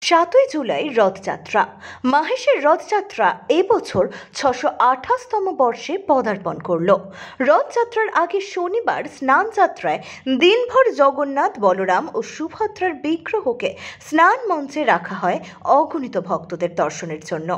7ই জুলাই রথযাত্রা। মাহেশের রথযাত্রা এবছর 628তম বর্ষে পদার্পণ করল। রথযাত্রার আগে শনিবার স্নান যাত্রায় দিনভর জগন্নাথ, বলরাম ও সুভদ্রার বিগ্রহকে স্নান মঞ্চে রাখা হয় অগণিত ভক্তদের দর্শনের জন্য।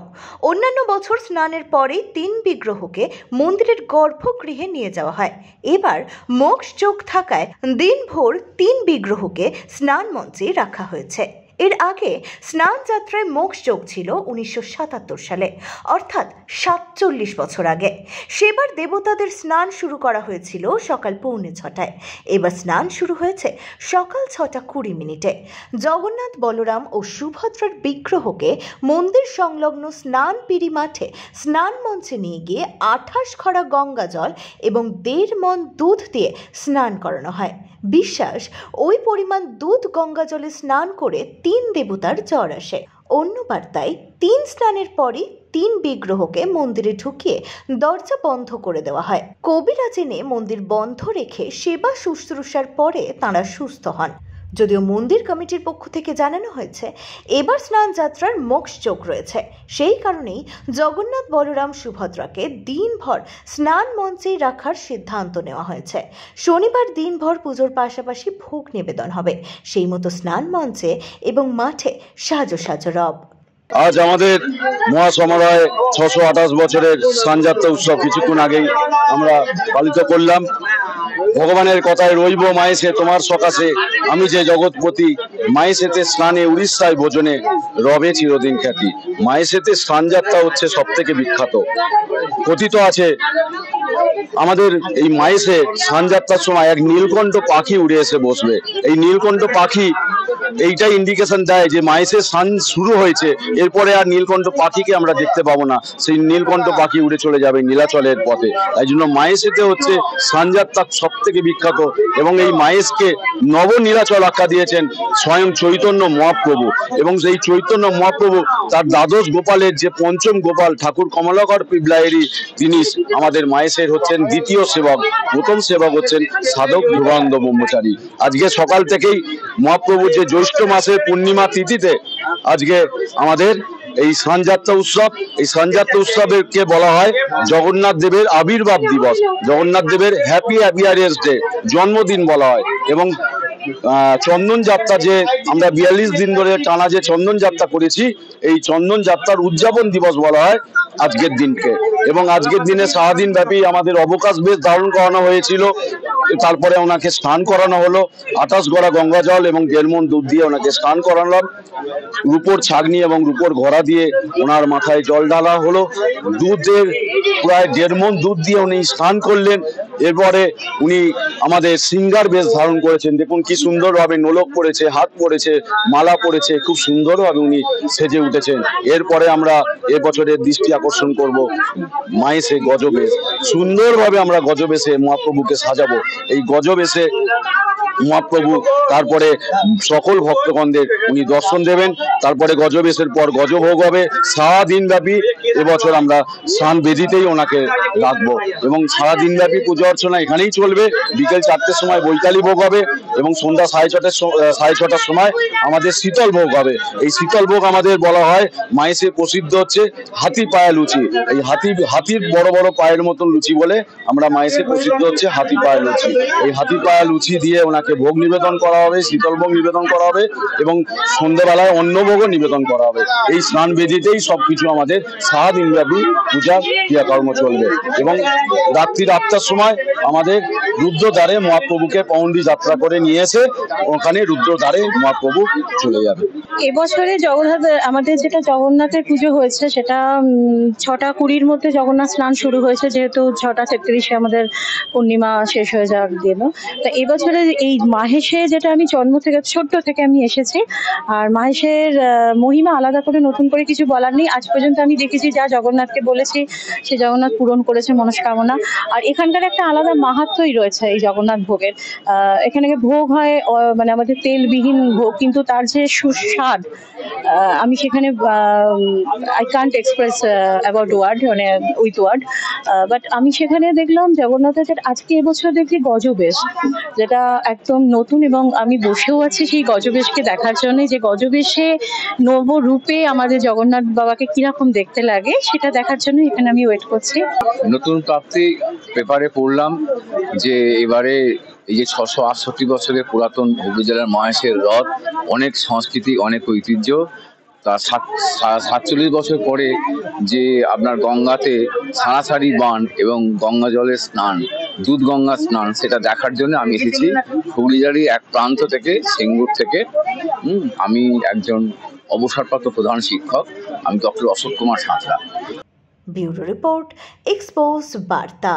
অন্যান্য বছর স্নানের পরেই 3 বিগ্রহকে মন্দিরের গর্ভগৃহে নিয়ে যাওয়া হয়। এবার মোক্ষ যোগ থাকায় দিনভর 3 বিগ্রহকে স্নান মঞ্চে রাখা হয়েছে। এর আগে স্নান যাত্রায় মোক্ষ যোগ ছিল 1977 সালে, অর্থাৎ 47 বছর আগে। সেবার দেবতাদের স্নান শুরু করা হয়েছিল সকাল 6:45টায়। এবার স্নান শুরু হয়েছে সকাল 6:20 জগন্নাথ, বলরাম ও সুভদ্রার বিগ্রহকে মন্দির সংলগ্ন স্নান পিড়ি মাঠে স্নান মঞ্চে নিয়ে গিয়ে 28 খড়া গঙ্গা জল এবং 1.5 মণ দুধ দিয়ে স্নান করানো হয়। বিশ্বাস, ওই পরিমাণ দুধ গঙ্গা জলে স্নান করে 3 দেবতার জ্বর আসে। অন্য বার্তায় 3 স্নানের পরই 3 বিগ্রহকে মন্দিরে ঢুকিয়ে দরজা বন্ধ করে দেওয়া হয়। কবিরাজ এনে মন্দির বন্ধ রেখে সেবা শুশ্রূষার পরে তাঁরা সুস্থ হন। যদিও মন্দির কমিটির পক্ষ থেকে জানানো হয়েছে এবার স্নান যাত্রার মোক্ষ যোগ রয়েছে, সেই কারণেই জগন্নাথ, বলরাম, সুভদ্রাকে দিনভর স্নান মঞ্চেই রাখার সিদ্ধান্ত নেওয়া হয়েছে। শনিবার দিনভর পুজোর পাশাপাশি ভোগ নিবেদন হবে, সেই মতো স্নান মঞ্চে এবং মাঠে সাজো সাজো রব। আজ আমাদের মহাসমারোহে 628 বছরের স্নানযাত্রা উৎসব কিছুক্ষণ আগেই আমরা পালিত করলাম। ভগবানের কথায় রইব মায়েসে তোমার সকাশে, আমি যে জগৎপতি, মায়েসেতে স্নানে উড়িষ্যায় ভোজনে, রবে চিরদিন খ্যাতি। মায়েসেতে স্নানযাত্রা হচ্ছে সব থেকে বিখ্যাত। কথিত আছে আমাদের এই মায়েসে স্নানযাত্রার সময় এক নীলকণ্ঠ পাখি উড়ে এসে বসবে। এই নীলকণ্ঠ পাখি এইটাই ইন্ডিকেশন দেয় যে মায়েসের স্নান শুরু হয়েছে, এরপরে আর নীলকণ্ঠ পাখিকে আমরা দেখতে পাবো না, সেই নীলকণ্ঠ পাখি উড়ে চলে যাবে নীলাচলের পথে। তাই জন্য মায়েসেতে হচ্ছে স্নানযাত্রা সব থেকে বিখ্যাত। এবং এই মায়েসকে নব নীলাচল আখ্যা দিয়েছেন স্বয়ং চৈতন্য মহাপ্রভু। এবং সেই চৈতন্য মহাপ্রভু তার দ্বাদশ গোপালের যে পঞ্চম গোপাল ঠাকুর কমলাকর পিবলাইয়েরই তিনি আমাদের মায়েসের হচ্ছেন দ্বিতীয় সেবক। প্রথম সেবক হচ্ছেন সাধক ধ্রুবানন্দ ব্রহ্মচারী। আজকে সকাল থেকেই মহাপ্রভুর যে জ্যৈষ্ঠ মাসের পূর্ণিমা তিথিতে আজকে আমাদের এই স্নানযাত্রা উৎসব, এই স্নানযাত্রা উৎসবকে বলা হয় জগন্নাথ দেবের আবির্ভাব দিবস, জগন্নাথ দেবের হ্যাপি অ্যাপিয়ারেন্স ডে, জন্মদিন বলা হয়। এবং চন্দন যাত্রা যে আমরা 42 দিন ধরে টানা যে চন্দন যাত্রা করেছি, এই চন্দন যাত্রার উদযাপন দিবস বলা হয় আজকের দিনকে। এবং আজকের দিনে সারাদিন ব্যাপী আমাদের অবকাশ বেশ ধারণ করানো হয়েছিল। তারপরে ওনাকে স্নান করানো হলো 28 গড়া গঙ্গা জল এবং 1.5 মণ দুধ দিয়ে ওনাকে স্নান করালাম। রূপোর ছাগনি এবং রূপোর ঘোড়া দিয়ে ওনার মাথায় জল ঢালা হলো। দুধের প্রায় 1.5 মণ দুধ দিয়ে উনি স্নান করলেন। এরপরে উনি আমাদের সিঙ্গার বেশ ধারণ করেছেন। দেখুন কি সুন্দরভাবে নোলক পড়েছে, হাত পড়েছে, মালা পড়েছে, খুব সুন্দরভাবে উনি সেজে উঠেছেন। এরপরে আমরা এবছরের দৃষ্টি আকর্ষণ করব মায়েসে গজবেশ। সুন্দরভাবে আমরা গজবেশে মহাপ্রভুকে সাজাবো। এই গজবেশে মহাপ্রভু তারপরে সকল ভক্তগণদের উনি দর্শন দেবেন। তারপরে গজবেশের পর গজভোগ হবে। সারাদিন ব্যাপী এবছর আমরা স্নান বেদিতেই ওনাকে রাখবো এবং সারাদিন ব্যাপী পুজো অর্চনা এখানেই চলবে। বিকেল 4টের সময় বৈকালী ভোগ হবে এবং সন্ধ্যা 6:30টার সময় আমাদের শীতল ভোগ হবে। এই শীতল ভোগ আমাদের বলা হয় মায়েসে প্রসিদ্ধ হচ্ছে হাতি পায়া লুচি। এই হাতির বড় বড় পায়ের মতন লুচি বলে আমরা মায়েসে প্রসিদ্ধ হচ্ছে হাতি পায়া লুচি। এই হাতি পায়া লুচি দিয়ে ওনাকে ভোগ নিবেদন করা হবে, শীতল ভোগ নিবেদন করা হবে এবং সন্ধ্যাবেলায় অন্ন ভোগও নিবেদন করা হবে। এই স্নান বেদিতেই সবকিছু আমাদের সারাদিন ব্যাপী পূজার ক্রিয়াকর্ম চলবে। এবং রাত্রি 8টার সময় আমাদের রুদ্রদ্বারে মহাপ্রভুকে পৌণ্ডি যাত্রা করে নিয়ে এসে ওখানে রুদ্রদ্বারে মহাপ্রভু চলে যাবে। এবছরে আমাদের যেটা জগন্নাথের পুজো হয়েছে সেটা 6:20 মধ্যে জগন্নাথ স্নান শুরু হয়েছে, যেহেতু 6:33 আমাদের পূর্ণিমা শেষ হয়ে যাওয়ার দিন। তো এবছরে এই মাহেশে যেটা আমি জন্ম থেকে ছোট্ট থেকে আমি এসেছি, আর মাহেশের মহিমা আলাদা করে নতুন করে কিছু বলার নেই। আজ পর্যন্ত আমি দেখেছি যা জগন্নাথকে বলেছি সে জগন্নাথ পূরণ করেছে মনস্কামনা। আর এখানকার একটা আলাদা মাহাত্ম্যই রয়েছে এই জগন্নাথ ভোগের। এখানে ভোগ ভোগ হয় মানে আমাদের তেলবিহীন ভোগ, কিন্তু তার যে সুস্বাদ আমি সেখানে I can't express about word, মানে উইথ ওয়ার্ড। বাট আমি সেখানে দেখলাম জগন্নাথের আজকে এবছর দেখছি গজবেশ, যেটা একদম নতুন, এবং আমি বসেও আছি সেই গজবেশকে দেখার জন্য, যে গজবেশে নবরূপে আমাদের জগন্নাথ বাবাকে কিরকম দেখতে লাগে সেটা দেখার জন্য এখানে আমি ওয়েট করছি। নতুন প্রাপ্তি পেপারে পড়লাম যে এবারে এই যে 668 বছরের পুরাতন হুগলি জেলার মহেশের রথ, অনেক সংস্কৃতি, অনেক ঐতিহ্য, তা 47 বছর পরে যে আপনার গঙ্গাতে সারাসারি বান এবং গঙ্গা জলের স্নান, দুধ গঙ্গা স্নান, সেটা দেখার জন্য আমি এসেছি হুগলি জেলার এক প্রান্ত থেকে, সিঙ্গুর থেকে। আমি একজন অবসরপ্রাপ্ত প্রধান শিক্ষক, আমি doctor Ashok Kumar Santra. Bureau report, expose বার্তা।